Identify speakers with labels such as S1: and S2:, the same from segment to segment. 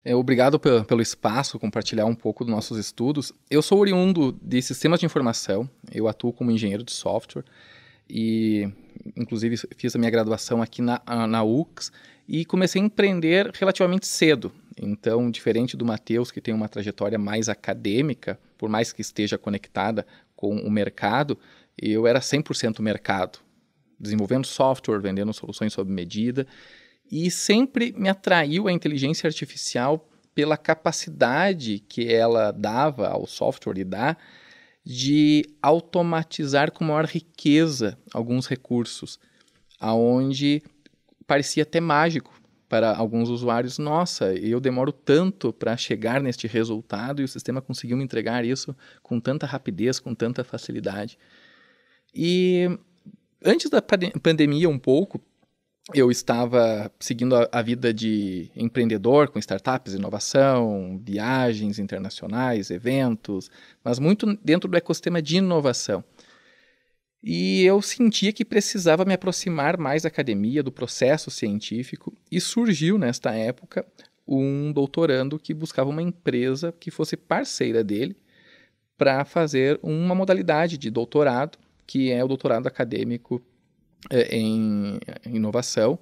S1: Obrigado pelo espaço, compartilhar um pouco dos nossos estudos. Eu sou oriundo de sistemas de informação, eu atuo como engenheiro de software e, inclusive, fiz a minha graduação aqui na UX e comecei a empreender relativamente cedo. Então, diferente do Matheus, que tem uma trajetória mais acadêmica, por mais que esteja conectada com o mercado, eu era 100% mercado, desenvolvendo software, vendendo soluções sob medida. E sempre me atraiu a inteligência artificial pela capacidade que ela dava ao software e dá de automatizar com maior riqueza alguns recursos, aonde parecia até mágico para alguns usuários. Nossa, eu demoro tanto para chegar neste resultado e o sistema conseguiu me entregar isso com tanta rapidez, com tanta facilidade. E antes da pandemia um pouco, eu estava seguindo a vida de empreendedor com startups, inovação, viagens internacionais, eventos, mas muito dentro do ecossistema de inovação. E eu sentia que precisava me aproximar mais da academia, do processo científico, e surgiu nesta época um doutorando que buscava uma empresa que fosse parceira dele para fazer uma modalidade de doutorado, que é o doutorado acadêmico em inovação,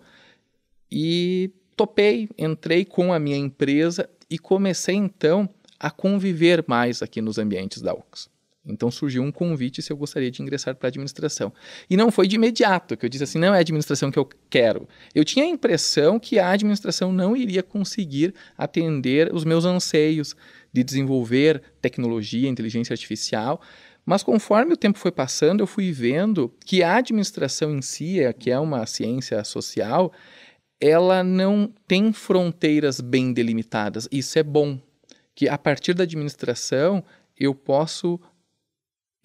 S1: e topei, entrei com a minha empresa e comecei então a conviver mais aqui nos ambientes da UX. Então surgiu um convite se eu gostaria de ingressar para a administração. E não foi de imediato que eu disse assim, não é a administração que eu quero. Eu tinha a impressão que a administração não iria conseguir atender os meus anseios de desenvolver tecnologia, inteligência artificial. Mas conforme o tempo foi passando, eu fui vendo que a administração em si, que é uma ciência social, ela não tem fronteiras bem delimitadas. Isso é bom, que a partir da administração eu posso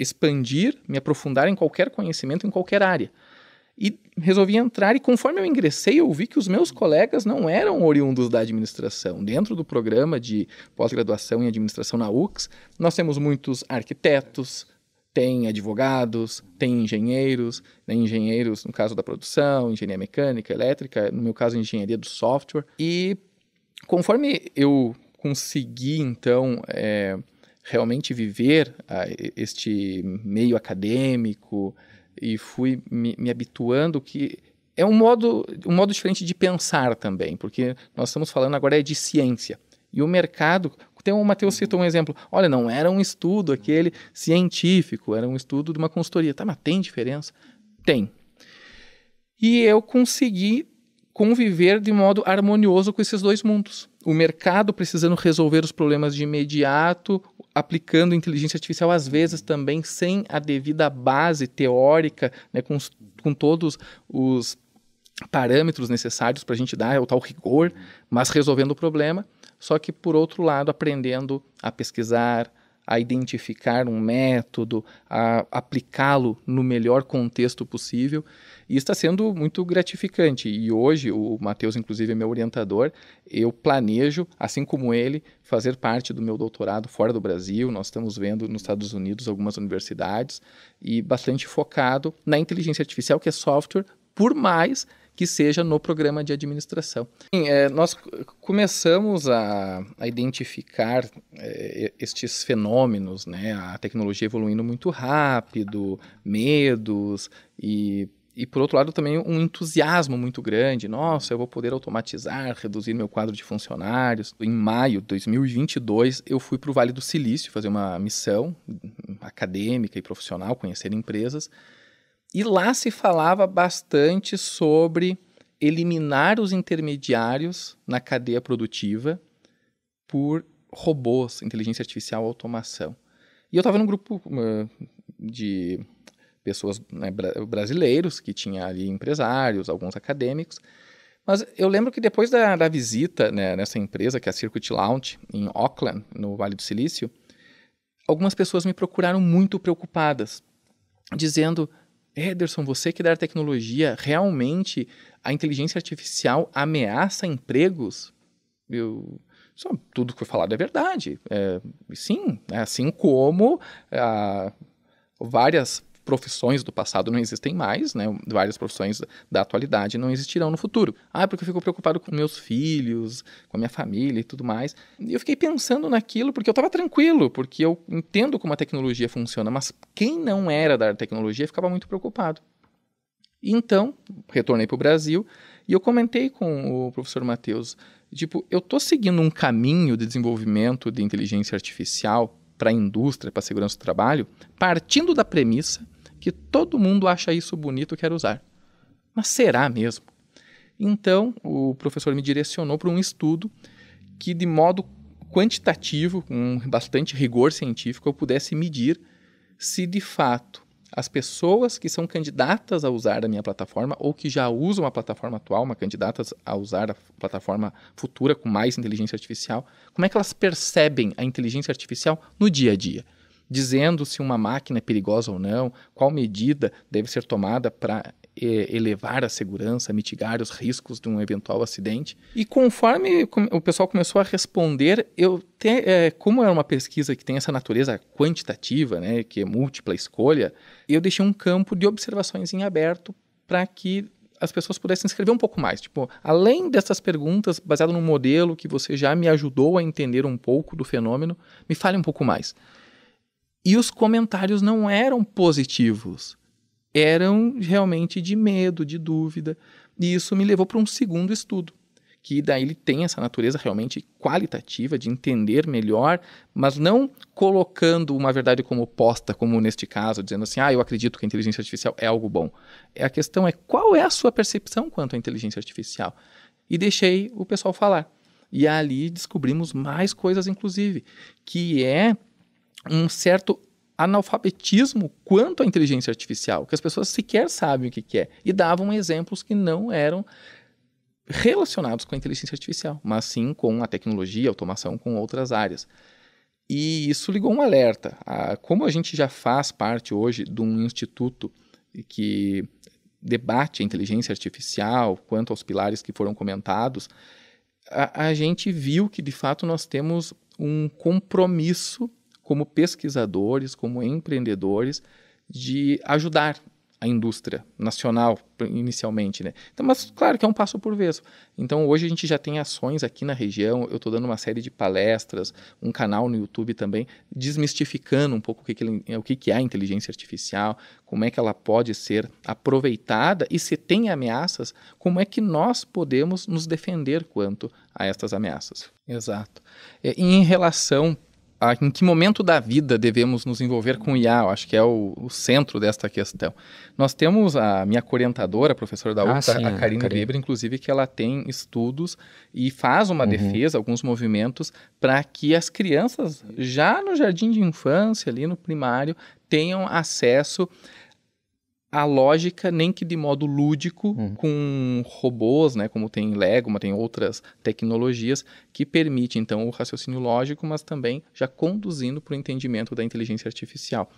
S1: expandir, me aprofundar em qualquer conhecimento, em qualquer área. E resolvi entrar, e conforme eu ingressei, eu vi que os meus colegas não eram oriundos da administração. Dentro do programa de pós-graduação em administração na UX, nós temos muitos arquitetos, tem advogados, tem engenheiros, né, engenheiros no caso da produção, engenharia mecânica, elétrica, no meu caso engenharia do software. E conforme eu consegui, então, realmente viver este meio acadêmico e fui me habituando, que é um modo diferente de pensar também, porque nós estamos falando agora de ciência. E o mercado, o Matheus citou um exemplo, olha, não era um estudo aquele científico, era um estudo de uma consultoria. Tá, mas tem diferença? Tem. E eu consegui conviver de modo harmonioso com esses dois mundos. O mercado precisando resolver os problemas de imediato, aplicando inteligência artificial, às vezes também sem a devida base teórica, né, com todos os parâmetros necessários para a gente dar o tal rigor, mas resolvendo o problema. Só que, por outro lado, aprendendo a pesquisar, a identificar um método, a aplicá-lo no melhor contexto possível. E está sendo muito gratificante. E hoje, o Matheus, inclusive, é meu orientador, eu planejo, assim como ele, fazer parte do meu doutorado fora do Brasil. Nós estamos vendo nos Estados Unidos algumas universidades e bastante focado na inteligência artificial, que é software, por mais que seja no programa de administração. Nós começamos a identificar estes fenômenos, né? A tecnologia evoluindo muito rápido, medos e por outro lado também um entusiasmo muito grande. Nossa, eu vou poder automatizar, reduzir meu quadro de funcionários. Em maio de 2022, eu fui para o Vale do Silício fazer uma missão acadêmica e profissional, conhecer empresas. E lá se falava bastante sobre eliminar os intermediários na cadeia produtiva por robôs, inteligência artificial, automação. E eu estava num grupo de pessoas, né, brasileiros, que tinha ali empresários, alguns acadêmicos. Mas eu lembro que depois da visita, né, nessa empresa, que é a Circuit Lounge, em Auckland, no Vale do Silício, algumas pessoas me procuraram muito preocupadas, dizendo: Ederson, você que é da tecnologia, realmente a inteligência artificial ameaça empregos? Tudo que foi falado é verdade. Sim, assim como várias profissões do passado não existem mais, né? Várias profissões da atualidade não existirão no futuro. Porque eu fico preocupado com meus filhos, com a minha família e tudo mais. E eu fiquei pensando naquilo porque eu estava tranquilo, porque eu entendo como a tecnologia funciona, mas quem não era da tecnologia ficava muito preocupado. Então, retornei para o Brasil e eu comentei com o professor Matheus, eu estou seguindo um caminho de desenvolvimento de inteligência artificial para a indústria, para a segurança do trabalho, partindo da premissa que todo mundo acha isso bonito e quer usar. Mas será mesmo? Então, o professor me direcionou para um estudo que, de modo quantitativo, com bastante rigor científico, eu pudesse medir se, de fato, as pessoas que são candidatas a usar a minha plataforma ou que já usam a plataforma atual, mas candidatas a usar a plataforma futura com mais inteligência artificial, como é que elas percebem a inteligência artificial no dia a dia? Dizendo se uma máquina é perigosa ou não, qual medida deve ser tomada para elevar a segurança, mitigar os riscos de um eventual acidente. E conforme o pessoal começou a responder, como era uma pesquisa que tem essa natureza quantitativa, né, que é múltipla escolha, eu deixei um campo de observações em aberto para que as pessoas pudessem escrever um pouco mais. Além dessas perguntas, baseado num modelo que você já me ajudou a entender um pouco do fenômeno, me fale um pouco mais. E os comentários não eram positivos. Eram realmente de medo, de dúvida, e isso me levou para um segundo estudo, que daí ele tem essa natureza realmente qualitativa, de entender melhor, mas não colocando uma verdade como posta, como neste caso, dizendo assim, eu acredito que a inteligência artificial é algo bom. A questão é, qual é a sua percepção quanto à inteligência artificial? E deixei o pessoal falar. E ali descobrimos mais coisas, inclusive, que é um certo analfabetismo quanto à inteligência artificial, que as pessoas sequer sabem o que é, e davam exemplos que não eram relacionados com a inteligência artificial, mas sim com a tecnologia, a automação, com outras áreas. E isso ligou um alerta. Como a gente já faz parte hoje de um instituto que debate a inteligência artificial quanto aos pilares que foram comentados, a gente viu que, de fato, nós temos um compromisso como pesquisadores, como empreendedores, de ajudar a indústria nacional, inicialmente, né? Então, mas claro que é um passo por vez. Então, hoje a gente já tem ações aqui na região, eu estou dando uma série de palestras, um canal no YouTube também, desmistificando um pouco o que é a inteligência artificial, como é que ela pode ser aproveitada e, se tem ameaças, como é que nós podemos nos defender quanto a estas ameaças. Exato. E em relação em que momento da vida devemos nos envolver com o IA? Eu acho que é o centro desta questão. Nós temos a minha orientadora, a professora da UFRGS, a Karine Weber, inclusive, que ela tem estudos e faz uma defesa, alguns movimentos, para que as crianças, já no jardim de infância, ali no primário, tenham acesso a lógica, nem que de modo lúdico, com robôs, né, como tem Lego, mas tem outras tecnologias que permitem, então, o raciocínio lógico, mas também já conduzindo para o entendimento da inteligência artificial.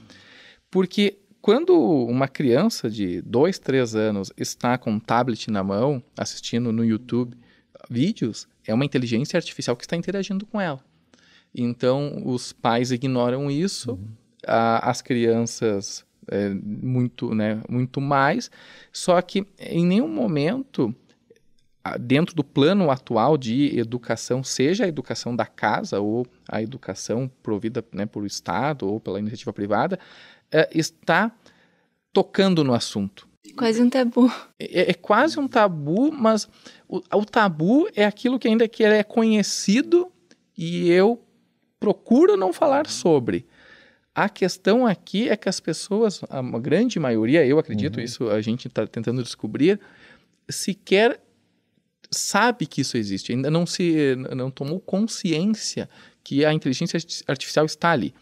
S1: Porque quando uma criança de 2, 3 anos está com um tablet na mão, assistindo no YouTube vídeos, é uma inteligência artificial que está interagindo com ela. Então, os pais ignoram isso, as crianças muito mais, só que em nenhum momento, dentro do plano atual de educação, seja a educação da casa ou a educação provida, né, por Estado ou pela iniciativa privada, está tocando no assunto.
S2: Quase um tabu.
S1: É quase um tabu, mas o tabu é aquilo que ainda que é conhecido e eu procuro não falar sobre. A questão aqui é que as pessoas, a grande maioria, eu acredito, isso a gente está tentando descobrir, sequer sabe que isso existe, ainda não tomou consciência que a inteligência artificial está ali.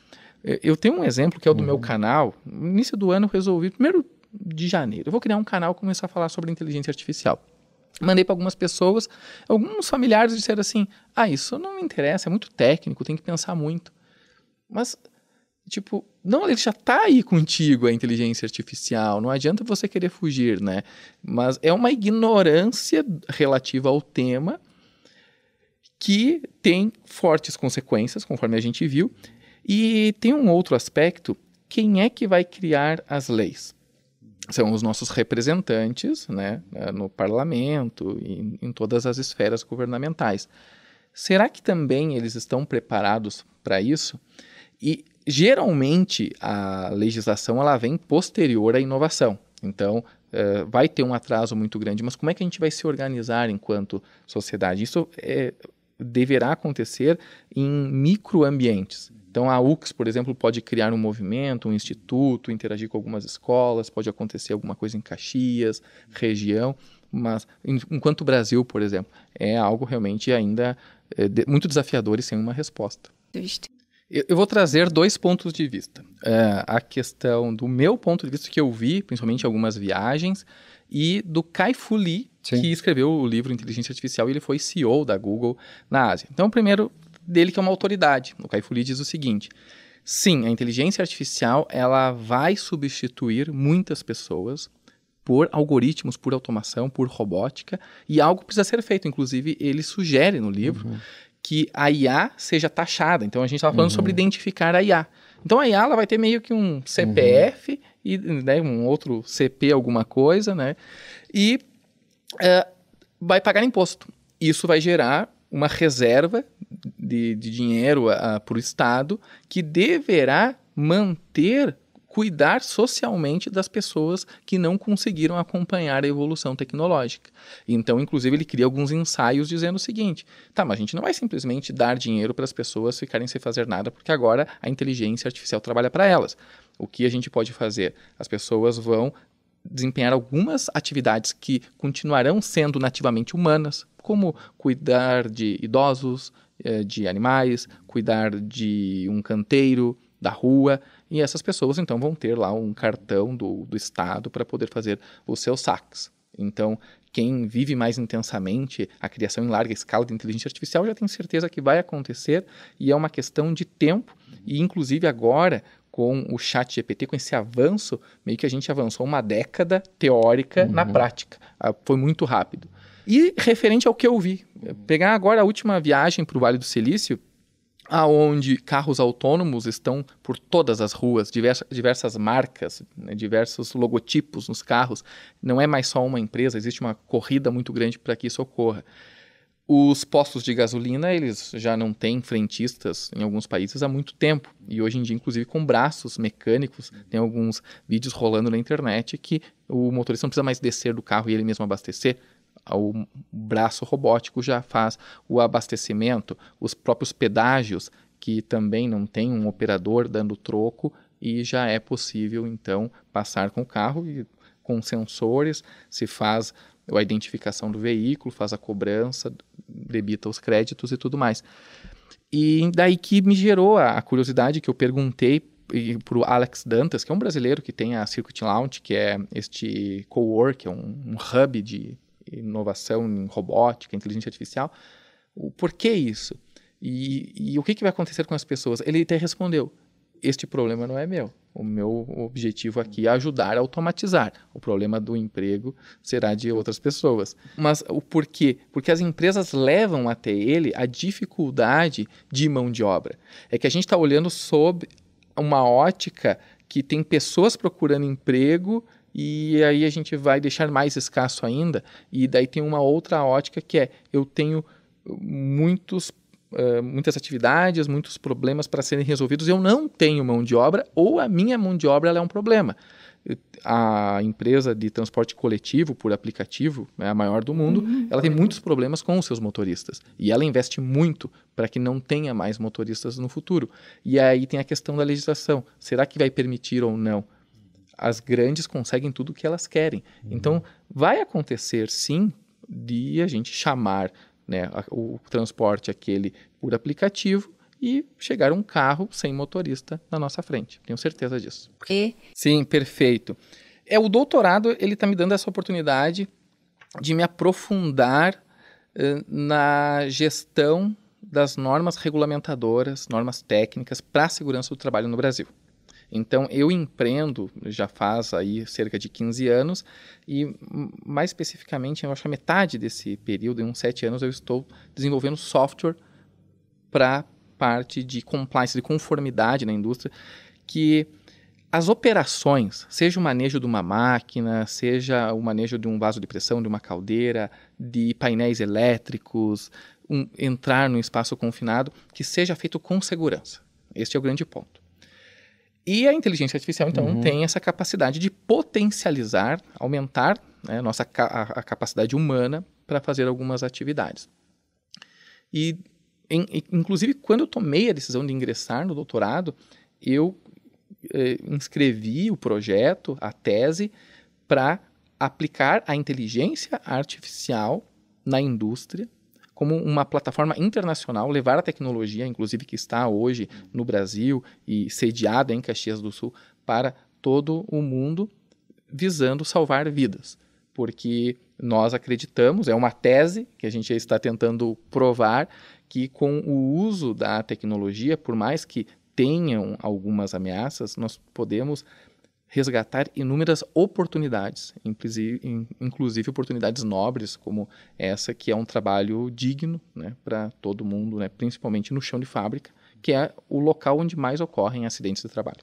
S1: Eu tenho um exemplo que é o do meu canal. No início do ano eu resolvi, 1º de janeiro, eu vou criar um canal e começar a falar sobre inteligência artificial. Mandei para algumas pessoas, alguns familiares disseram assim, isso não me interessa, é muito técnico, tem que pensar muito. Mas não, ele já está aí contigo, a inteligência artificial, não adianta você querer fugir, né? Mas é uma ignorância relativa ao tema que tem fortes consequências, conforme a gente viu, e tem um outro aspecto quem é que vai criar as leis? São os nossos representantes, né, no parlamento e em todas as esferas governamentais. Será que também eles estão preparados para isso? E geralmente a legislação ela vem posterior à inovação. Então, vai ter um atraso muito grande, mas como é que a gente vai se organizar enquanto sociedade? Isso deverá acontecer em microambientes. Então, a UX, por exemplo, pode criar um movimento, um instituto, interagir com algumas escolas, pode acontecer alguma coisa em Caxias, região, mas enquanto o Brasil, por exemplo, é algo realmente ainda muito desafiador e sem uma resposta. Eu vou trazer 2 pontos de vista. A questão do meu ponto de vista que eu vi, principalmente em algumas viagens, e do Kai-Fu Lee, que escreveu o livro Inteligência Artificial, e ele foi CEO da Google na Ásia. Então, primeiro, dele que é uma autoridade. O Kai-Fu Lee diz o seguinte: sim, a inteligência artificial ela vai substituir muitas pessoas por algoritmos, por automação, por robótica, e algo precisa ser feito. Inclusive, ele sugere no livro que a IA seja taxada. Então, a gente estava falando sobre identificar a IA. Então, a IA ela vai ter meio que um CPF e né, um outro CP alguma coisa, né? E vai pagar imposto. Isso vai gerar uma reserva de dinheiro para o Estado que deverá cuidar socialmente das pessoas que não conseguiram acompanhar a evolução tecnológica. Então, inclusive, ele cria alguns ensaios dizendo o seguinte: tá, mas a gente não vai simplesmente dar dinheiro para as pessoas ficarem sem fazer nada, porque agora a inteligência artificial trabalha para elas. O que a gente pode fazer? As pessoas vão desempenhar algumas atividades que continuarão sendo nativamente humanas, como cuidar de idosos, de animais, cuidar de um canteiro, da rua, e essas pessoas então vão ter lá um cartão do Estado para poder fazer os seus saques. Então, quem vive mais intensamente a criação em larga escala de inteligência artificial já tem certeza que vai acontecer e é uma questão de tempo, e inclusive agora com o ChatGPT, com esse avanço, meio que a gente avançou uma década teórica na prática. Foi muito rápido. E referente ao que eu vi, pegar agora a última viagem para o Vale do Silício, aonde carros autônomos estão por todas as ruas, diversas marcas, né, diversos logotipos nos carros. Não é mais só uma empresa, existe uma corrida muito grande para que isso ocorra. Os postos de gasolina, eles já não têm frentistas em alguns países há muito tempo. E hoje em dia, inclusive, com braços mecânicos, tem alguns vídeos rolando na internet que o motorista não precisa mais descer do carro e ele mesmo abastecer. O braço robótico já faz o abastecimento, os próprios pedágios, que também não tem um operador dando troco, e já é possível, então, passar com o carro e com sensores, se faz a identificação do veículo, faz a cobrança, debita os créditos e tudo mais. E daí que me gerou a curiosidade que eu perguntei para o Alex Dantas, que é um brasileiro que tem a Circuit Lounge, que é este cowork, é um hub de inovação em robótica, inteligência artificial. O porquê isso? E o que vai acontecer com as pessoas? Ele até respondeu: este problema não é meu. O meu objetivo aqui é ajudar a automatizar. O problema do emprego será de outras pessoas. Mas o porquê? Porque as empresas levam até ele a dificuldade de mão de obra. É que a gente está olhando sob uma ótica que tem pessoas procurando emprego e aí a gente vai deixar mais escasso ainda. E daí tem uma outra ótica que é: eu tenho muitas atividades, muitos problemas para serem resolvidos, eu não tenho mão de obra, ou a minha mão de obra ela é um problema. A empresa de transporte coletivo por aplicativo, é a maior do mundo, ela tem muitos problemas com os seus motoristas, e ela investe muito para que não tenha mais motoristas no futuro. E aí tem a questão da legislação: será que vai permitir ou não? As grandes conseguem tudo o que elas querem. Então, vai acontecer sim de a gente chamar, né, o transporte aquele por aplicativo e chegar um carro sem motorista na nossa frente. Tenho certeza disso. Sim, perfeito. O doutorado, ele está me dando essa oportunidade de me aprofundar na gestão das normas regulamentadoras, normas técnicas para a segurança do trabalho no Brasil. Então, eu empreendo já faz aí cerca de 15 anos e, mais especificamente, eu acho que a metade desse período, em uns 7 anos, eu estou desenvolvendo software para parte de compliance, de conformidade na indústria, que As operações, seja o manejo de uma máquina, seja o manejo de um vaso de pressão, de uma caldeira, de painéis elétricos, entrar no espaço confinado, que seja feito com segurança. Este é o grande ponto. E a inteligência artificial, então, tem essa capacidade de potencializar, aumentar, né, a capacidade humana para fazer algumas atividades. E, inclusive, quando eu tomei a decisão de ingressar no doutorado, eu inscrevi o projeto, a tese, para aplicar a inteligência artificial na indústria como uma plataforma internacional, levar a tecnologia, inclusive que está hoje no Brasil e sediada em Caxias do Sul, para todo o mundo, visando salvar vidas. Porque nós acreditamos, é uma tese que a gente está tentando provar, que com o uso da tecnologia, por mais que tenham algumas ameaças, nós podemos resgatar inúmeras oportunidades, inclusive oportunidades nobres, como essa, que é um trabalho digno, né, para todo mundo, né, principalmente no chão de fábrica, que é o local onde mais ocorrem acidentes de trabalho.